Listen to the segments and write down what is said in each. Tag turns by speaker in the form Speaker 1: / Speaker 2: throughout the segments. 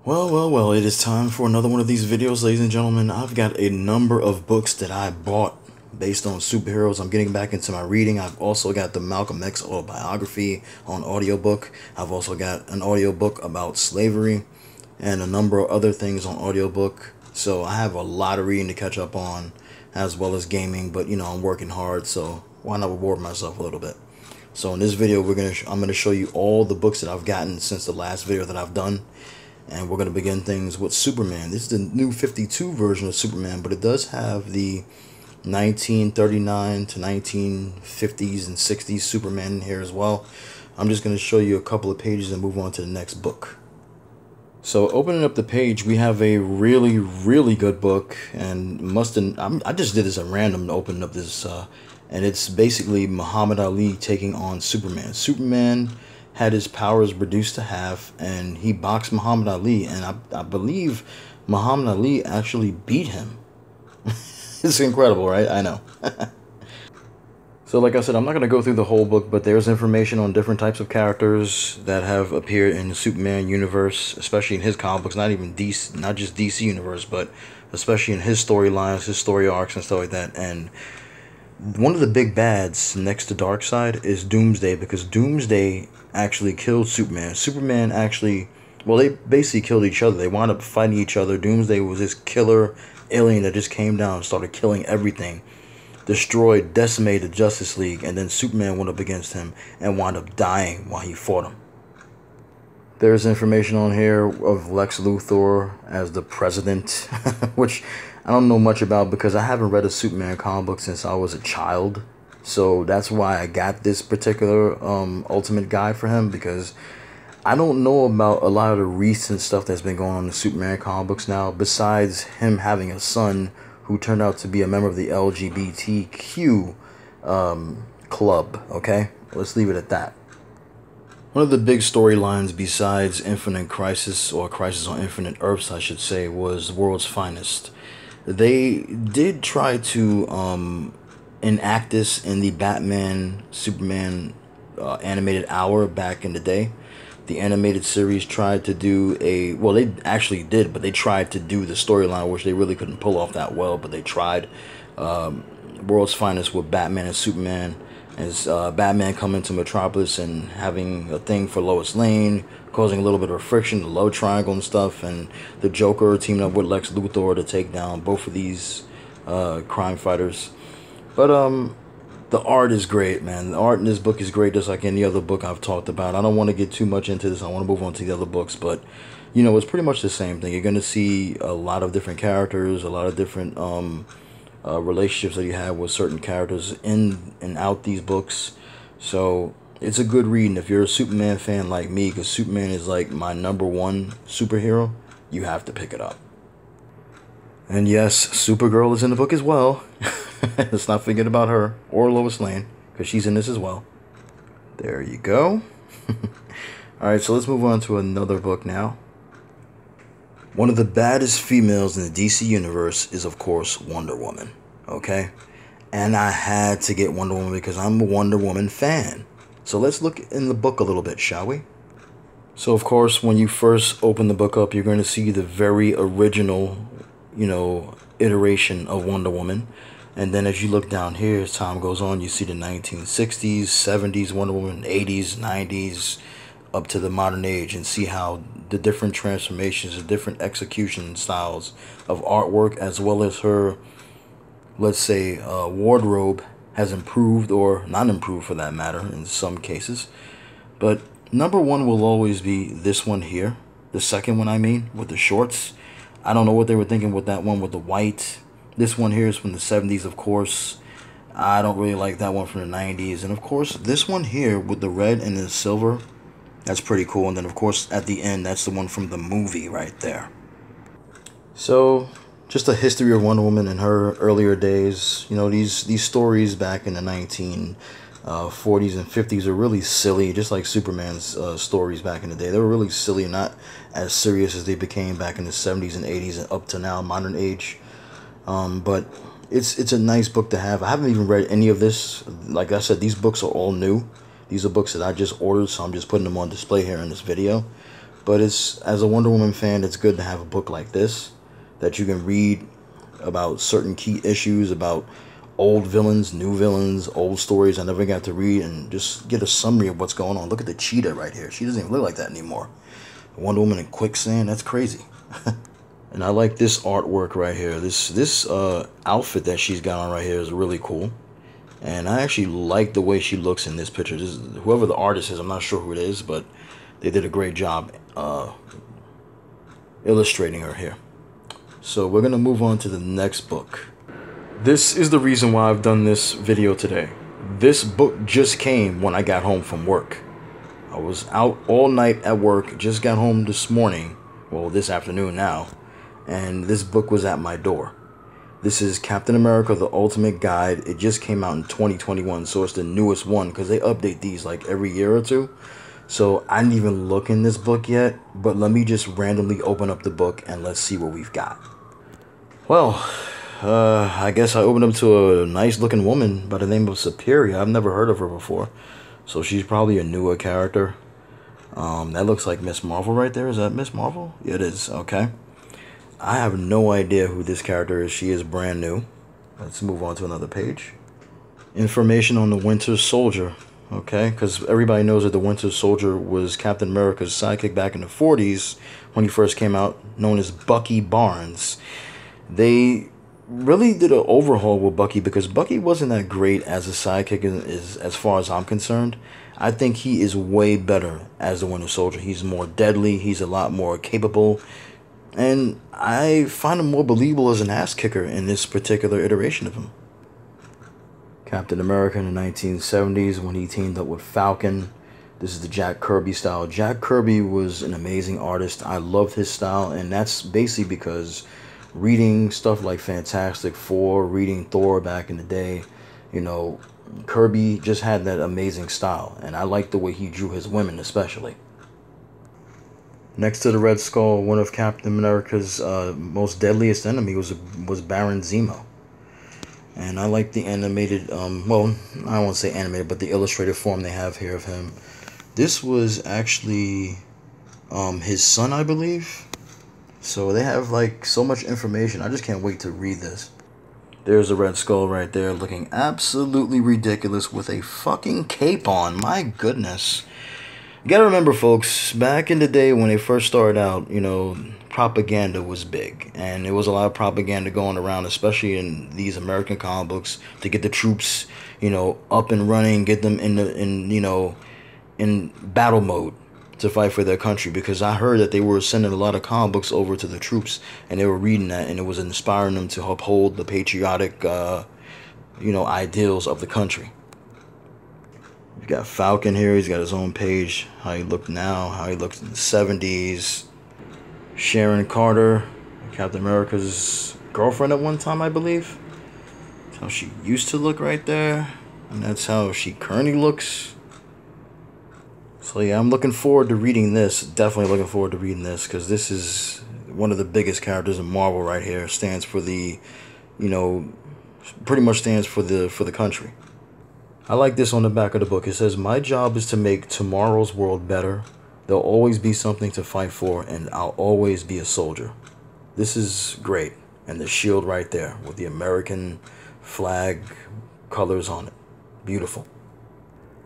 Speaker 1: Well, it is time for another one of these videos, ladies and gentlemen. I've got a number of books that I bought based on superheroes. I'm getting back into my reading. I've also got the Malcolm X autobiography on audiobook. I've also got an audiobook about slavery and a number of other things on audiobook. So I have a lot of reading to catch up on, as well as gaming, but you know, I'm working hard, so why not reward myself a little bit? So in this video, I'm gonna show you all the books that I've gotten since the last video that I've done. And we're going to begin things with Superman. This is the new 52 version of Superman, but it does have the 1939 to 1950s and 60s Superman in here as well. I'm just going to show you a couple of pages and move on to the next book. So opening up the page, we have a really good book, and I just did this at random to open up this, and it's basically Muhammad Ali taking on Superman. Superman had his powers reduced to half, and he boxed Muhammad Ali, and I believe Muhammad Ali actually beat him. It's incredible, right? I know. So like I said, I'm not going to go through the whole book, but there's information on different types of characters that have appeared in the Superman universe, especially in his comic books, not just DC universe, but especially in his storylines, his story arcs and stuff like that. And one of the big bads next to Darkseid is Doomsday, because Doomsday actually killed Superman. Superman actually, well, they basically killed each other. They wound up fighting each other. Doomsday was this killer alien that just came down and started killing everything. Destroyed, decimated the Justice League, and then Superman went up against him and wound up dying while he fought him. There's information on here of Lex Luthor as the president, which I don't know much about because I haven't read a Superman comic book since I was a child. So that's why I got this particular Ultimate Guide for him, because I don't know about a lot of the recent stuff that's been going on in the Superman comic books now, besides him having a son who turned out to be a member of the LGBTQ club, okay? Let's leave it at that. One of the big storylines besides Infinite Crisis, or Crisis on Infinite Earths, I should say, was World's Finest. They did try to enact this in the Batman Superman animated hour back in the day. The animated series tried to do well, they actually did, but they tried to do the storyline, which they really couldn't pull off that well, but they tried. World's Finest with Batman and Superman, as Batman coming to Metropolis and having a thing for Lois Lane, causing a little bit of friction, the love triangle and stuff, and the Joker teaming up with Lex Luthor to take down both of these crime fighters. But the art is great, man. The art in this book is great, just like any other book I've talked about. I don't want to get too much into this. I want to move on to the other books, but you know, it's pretty much the same thing. You're going to see a lot of different characters, a lot of different relationships that you have with certain characters in and out these books. So it's a good read. And if you're a Superman fan like me, because Superman is like my #1 superhero, you have to pick it up. And yes, Supergirl is in the book as well. Let's not forget about her, or Lois Lane, because she's in this as well. There you go. Alright, so let's move on to another book now. One of the baddest females in the DC universe is, of course, Wonder Woman. Okay? And I had to get Wonder Woman because I'm a Wonder Woman fan. So let's look in the book a little bit, shall we? So, of course, when you first open the book up, you're going to see the very original, you know, iteration of Wonder Woman. And then as you look down here, as time goes on, you see the 1960s, 70s Wonder Woman, 80s, 90s, up to the modern age, and see how the different transformations, the different execution styles of artwork, as well as her, let's say, wardrobe has improved, or not improved for that matter, in some cases. But #1 will always be this one here. The second one, I mean, with the shorts. I don't know what they were thinking with that one with the white. This one here is from the 70s, of course. I don't really like that one from the 90s. And, of course, this one here with the red and the silver, that's pretty cool. And then, of course, at the end, that's the one from the movie right there. So, just a history of Wonder Woman in her earlier days. You know, these stories back in the 1940s and 50s are really silly, just like Superman's stories back in the day. They were really silly, not as serious as they became back in the 70s and 80s and up to now, modern age. But it's a nice book to have. I haven't even read any of this. Like I said, these books are all new. These are books that I just ordered, so I'm just putting them on display here in this video. But it's, as a Wonder Woman fan, it's good to have a book like this that you can read about certain key issues, about old villains, new villains, old stories I never got to read, and just get a summary of what's going on. Look at the cheetah right here. She doesn't even look like that anymore. Wonder Woman in quicksand, that's crazy. And I like this artwork right here. This outfit that she's got on right here is really cool. And I actually like the way she looks in this picture. Whoever the artist is, I'm not sure who it is, but they did a great job illustrating her here. So we're going to move on to the next book. This is the reason why I've done this video today. This book just came when I got home from work. I was out all night at work, just got home this morning, well, this afternoon now, and this book was at my door. This is Captain America, The Ultimate Guide. It just came out in 2021, so it's the newest one, because they update these like every year or two. So I didn't even look in this book yet, but let me just randomly open up the book and let's see what we've got. Well, I guess I opened up to a nice looking woman by the name of Superior. I've never heard of her before, so she's probably a newer character. That looks like Miss Marvel right there. Is that Miss Marvel? Yeah, it is. Okay. I have no idea who this character is. She is brand new. Let's move on to another page. Information on the Winter Soldier. Okay, because everybody knows that the Winter Soldier was Captain America's sidekick back in the 40s when he first came out, known as Bucky Barnes. They really did an overhaul with Bucky because Bucky wasn't that great as a sidekick as far as I'm concerned. I think he is way better as the Winter Soldier. He's more deadly. He's a lot more capable. And I find him more believable as an ass kicker in this particular iteration of him. Captain America in the 1970s when he teamed up with Falcon. This is the Jack Kirby style. Jack Kirby was an amazing artist. I loved his style, and that's basically because reading stuff like Fantastic Four, reading Thor back in the day, you know, Kirby just had that amazing style, and I liked the way he drew his women especially. Next to the Red Skull, one of Captain America's most deadliest enemy was Baron Zemo. And I like the animated, well, I won't say animated, but the illustrated form they have here of him. This was actually his son, I believe. So they have like so much information. I just can't wait to read this. There's a Red Skull right there looking absolutely ridiculous with a fucking cape on. My goodness. You gotta remember, folks, back in the day when they first started out, you know, propaganda was big, and there was a lot of propaganda going around, especially in these American comic books, to get the troops, you know, up and running, get them in battle mode to fight for their country. Because I heard that they were sending a lot of comic books over to the troops, and they were reading that, and it was inspiring them to uphold the patriotic, you know, ideals of the country. You got Falcon here. He's got his own page. How he looked now, how he looked in the 70s. Sharon Carter, Captain America's girlfriend at one time, I believe. That's how she used to look right there. And that's how she currently looks. So yeah, I'm looking forward to reading this. Definitely looking forward to reading this, because this is one of the biggest characters in Marvel right here. Stands for the, you know, pretty much stands for the country. I like this on the back of the book. It says, "My job is to make tomorrow's world better. There'll always be something to fight for, and I'll always be a soldier." This is great. And the shield right there with the American flag colors on it. Beautiful.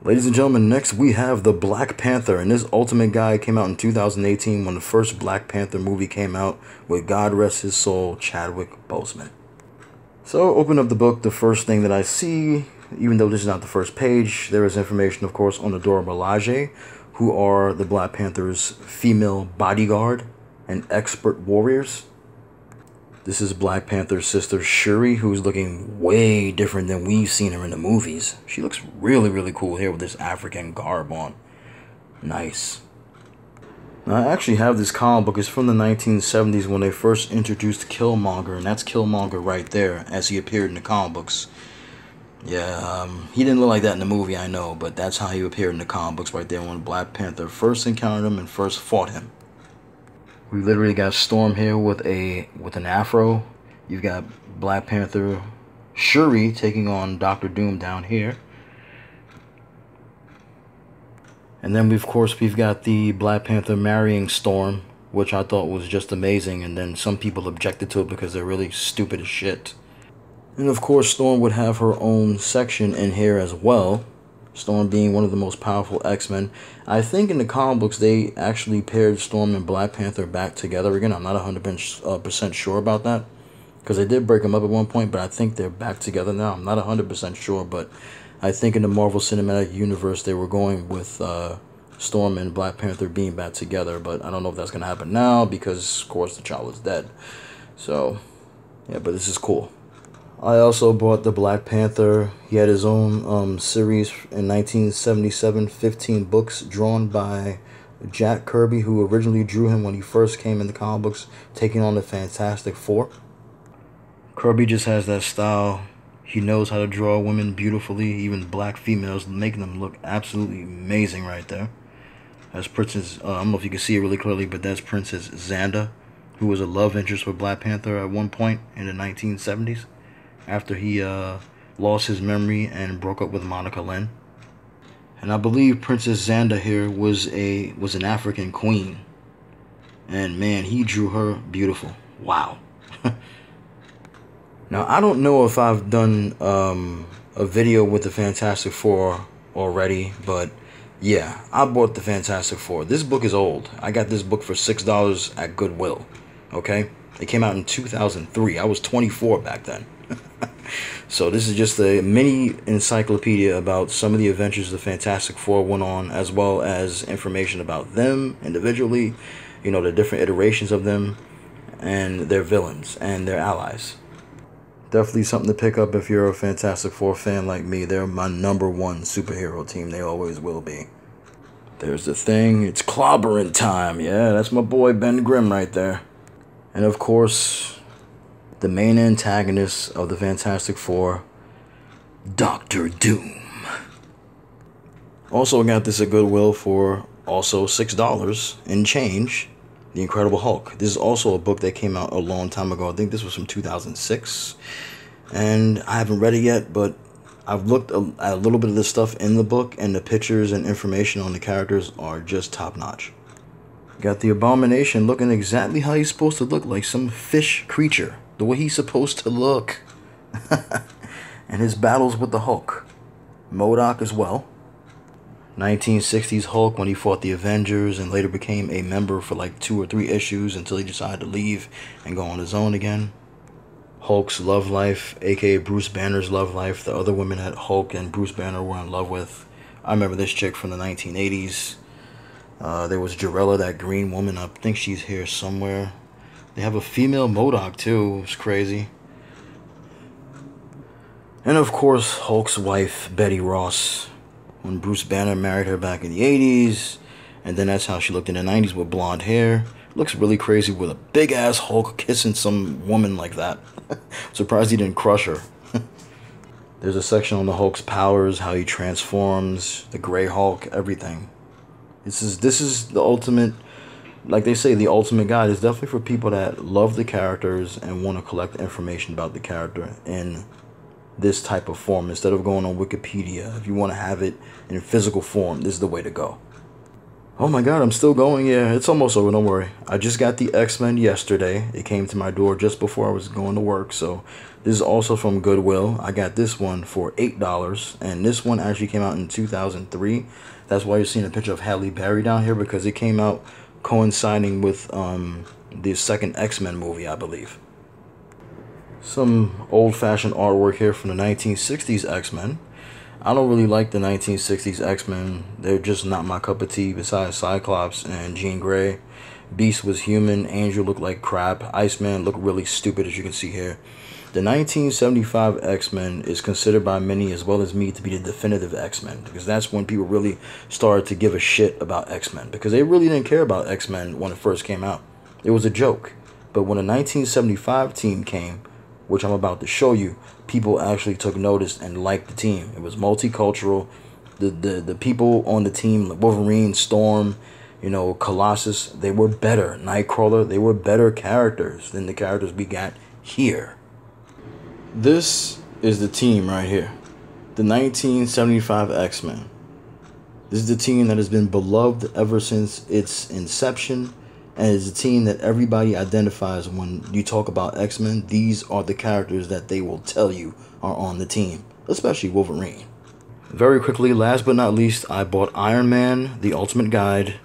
Speaker 1: Ladies and gentlemen, next we have the Black Panther. And this Ultimate Guide came out in 2018 when the first Black Panther movie came out with, God rest his soul, Chadwick Boseman. So open up the book. The first thing that I see, even though this is not the first page, there is information, of course, on the Dora Milaje, who are the Black Panther's female bodyguard and expert warriors. This is Black Panther's sister, Shuri, who's looking way different than we've seen her in the movies. She looks really, really cool here with this African garb on. Nice. Now, I actually have this comic book. It's from the 1970s when they first introduced Killmonger, and that's Killmonger right there as he appeared in the comic books. Yeah, he didn't look like that in the movie, I know, but that's how he appeared in the comic books right there when Black Panther first encountered him and first fought him. We literally got Storm here with an afro. You've got Black Panther Shuri taking on Dr. Doom down here. And then, of course, we've got the Black Panther marrying Storm, which I thought was just amazing. And then some people objected to it because they're really stupid as shit. And of course, Storm would have her own section in here as well. Storm being one of the most powerful X-Men. I think in the comic books, they actually paired Storm and Black Panther back together again. I'm not 100% sure about that, because they did break them up at one point, but I think they're back together now. I'm not 100% sure, but I think in the Marvel Cinematic Universe, they were going with Storm and Black Panther being back together, but I don't know if that's going to happen now, because, of course, the child is dead. So, yeah, but this is cool. I also bought the Black Panther. He had his own series in 1977, 15 books drawn by Jack Kirby, who originally drew him when he first came in the comic books, taking on the Fantastic Four. Kirby just has that style. He knows how to draw women beautifully, even black females, making them look absolutely amazing right there. That's Princess, I don't know if you can see it really clearly, but that's Princess Xanda, who was a love interest for Black Panther at one point in the 1970s. After he lost his memory and broke up with Monica Lynn. And I believe Princess Xanda here was an African queen. And man, he drew her beautiful. Wow. Now, I don't know if I've done a video with the Fantastic Four already, but yeah, I bought the Fantastic Four. This book is old. I got this book for $6 at Goodwill. Okay? It came out in 2003. I was 24 back then. So this is just a mini encyclopedia about some of the adventures the Fantastic Four went on, as well as information about them individually, you know, the different iterations of them, and their villains and their allies. Definitely something to pick up if you're a Fantastic Four fan like me. They're my #1 superhero team. They always will be. There's the Thing. It's clobbering time. Yeah, that's my boy Ben Grimm right there. And of course, the main antagonist of the Fantastic Four, Dr. Doom. Also got this at Goodwill for also $6 and change. The Incredible Hulk. This is also a book that came out a long time ago. I think this was from 2006. And I haven't read it yet, but I've looked at a little bit of the stuff in the book, and the pictures and information on the characters are just top notch. Got the Abomination looking exactly how he's supposed to look, like some fish creature. The way he's supposed to look. And his battles with the Hulk. MODOK as well. 1960s Hulk when he fought the Avengers and later became a member for like 2 or 3 issues until he decided to leave and go on his own again. Hulk's love life, aka Bruce Banner's love life. The other women that Hulk and Bruce Banner were in love with. I remember this chick from the 1980s. There was Jarella, that green woman. I think she's here somewhere. They have a female MODOK too. It's crazy. And of course, Hulk's wife, Betty Ross. When Bruce Banner married her back in the 80s. And then that's how she looked in the 90s with blonde hair. Looks really crazy with a big ass Hulk kissing some woman like that. Surprised he didn't crush her. There's a section on the Hulk's powers, how he transforms, the Grey Hulk, everything. This is the ultimate, like they say, the ultimate guide. It's definitely for people that love the characters and want to collect information about the character in this type of form. Instead of going on Wikipedia, if you want to have it in physical form, this is the way to go. Oh my god, I'm still going. Yeah, it's almost over, don't worry. I just got the X-Men yesterday. It came to my door just before I was going to work. So this is also from Goodwill. I got this one for $8. And this one actually came out in 2003. That's why you're seeing a picture of Halle Berry down here, because it came out coinciding with the second X-Men movie, I believe. Some old-fashioned artwork here from the 1960s X-Men. I don't really like the 1960s X-Men. They're just not my cup of tea, besides Cyclops and Jean Grey. Beast was human. Angel looked like crap. Iceman looked really stupid, as you can see here. The 1975 X-Men is considered by many, as well as me, to be the definitive X-Men, because that's when people really started to give a shit about X-Men, because they really didn't care about X-Men when it first came out. It was a joke. But when the 1975 team came, which I'm about to show you, people actually took notice and liked the team. It was multicultural. The people on the team, like Wolverine, Storm, you know, Colossus, they were better. Nightcrawler, they were better characters than the characters we got here. This is the team right here. The 1975 X-Men. This is the team that has been beloved ever since its inception, and it's a team that everybody identifies when you talk about X-Men. These are the characters that they will tell you are on the team, especially Wolverine. Very quickly, last but not least, I bought Iron Man, The Ultimate Guide,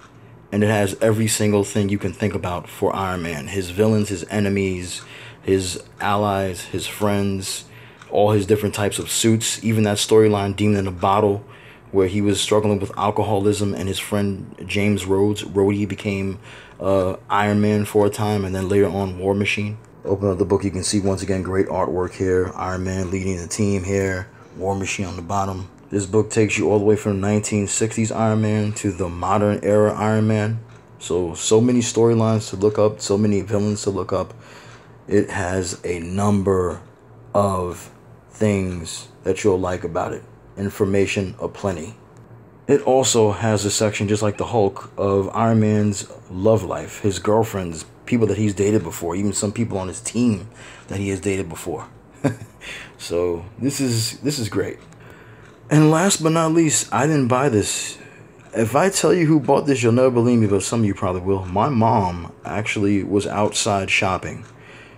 Speaker 1: and it has every single thing you can think about for Iron Man. His villains, his enemies, his allies, his friends, all his different types of suits, even that storyline, Demon in a Bottle, where he was struggling with alcoholism and his friend James Rhodey became Iron Man for a time, and then later on War Machine. Open up the book, you can see once again great artwork here. Iron Man leading the team here, War Machine on the bottom. This book takes you all the way from 1960s Iron Man to the modern era Iron Man. So many storylines to look up, so many villains to look up. It has a number of things that you'll like about it. Information aplenty. It also has a section, just like the Hulk, of Iron Man's love life, his girlfriends, people that he's dated before, even some people on his team that he has dated before. So this is great. And last but not least, I didn't buy this. If I tell you who bought this, you'll never believe me, but some of you probably will. My mom actually was outside shopping.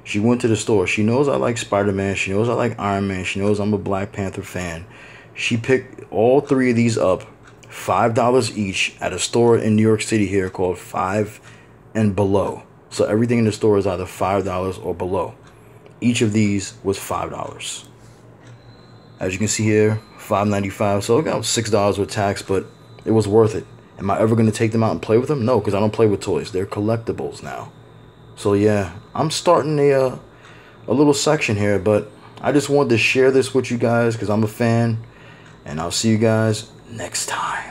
Speaker 1: She went to the store. She knows I like Spider-Man. She knows I like Iron Man. She knows I'm a Black Panther fan. She picked all three of these up, $5 each, at a store in New York City here called 5 and Below. So everything in the store is either $5 or below. Each of these was $5. As you can see here, $5.95. So about $6 with tax, but it was worth it. Am I ever going to take them out and play with them? No, because I don't play with toys. They're collectibles now. So yeah, I'm starting a little section here, but I just wanted to share this with you guys because I'm a fan. And I'll see you guys next time.